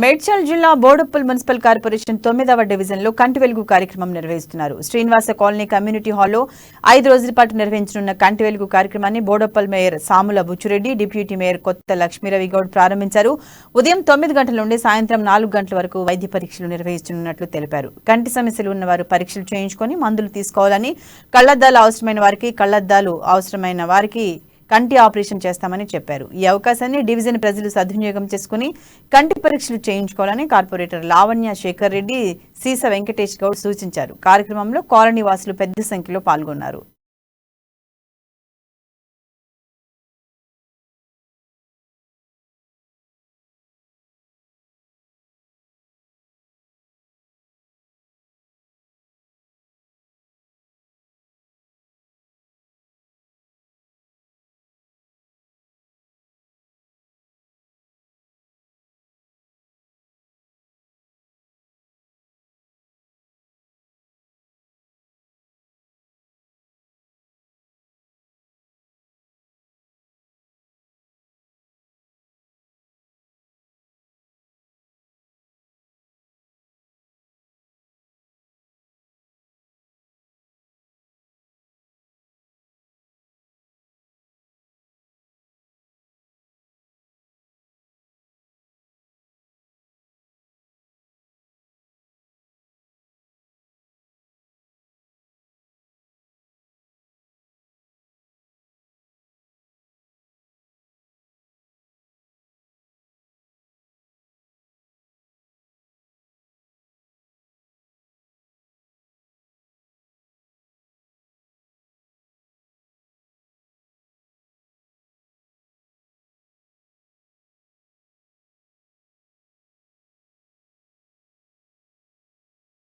మేడ్చల్ జిల్లా Boduppal municipal corporation 9వ డివిజన్లో కంటి వెలుగు కార్యక్రమం నిర్వహిస్తున్నారు. శ్రీనివాస కాలనీ కమ్యూనిటీ హాల్లో 5 రోజుల పాటు నిర్వహించనున్న కంటి వెలుగు కార్యక్రమాన్ని బోడుప్పల్ మేయర్ సాముల బుచ్చురెడ్డి, డిప్యూటీ మేయర్ కొత్త లక్ష్మీరవి గౌడ్ ప్రారంభించారు. ఉదయం 9 గంటల నుండి సాయంత్రం 4 గంటల వరకు వైద్య పరీక్షలు నిర్వహించనున్నట్లు తెలిపారు. కంటి సమస్యలు ఉన్నవారు పరీక్షలు చేయించుకొని మందులు తీసుకోవాలని, కళ్లద్దాలు అవసరమైన వారికి కళ్లద్దాలు అవసరమైన వారికి కంటి ఆపరేషన్ చేస్తామని చెప్పారు. ఈ అవకాశాన్ని డివిజన్ ప్రజలు సద్వినియోగం చేసుకుని కంటి పరీక్షలు చేయించుకోవాలని కార్పొరేటర్ లావణ్య శేఖర్ రెడ్డి, సీస వెంకటేష్ గౌడ్ సూచించారు. కార్యక్రమంలో కాలనీ వాసులు పెద్ద సంఖ్యలో పాల్గొన్నారు.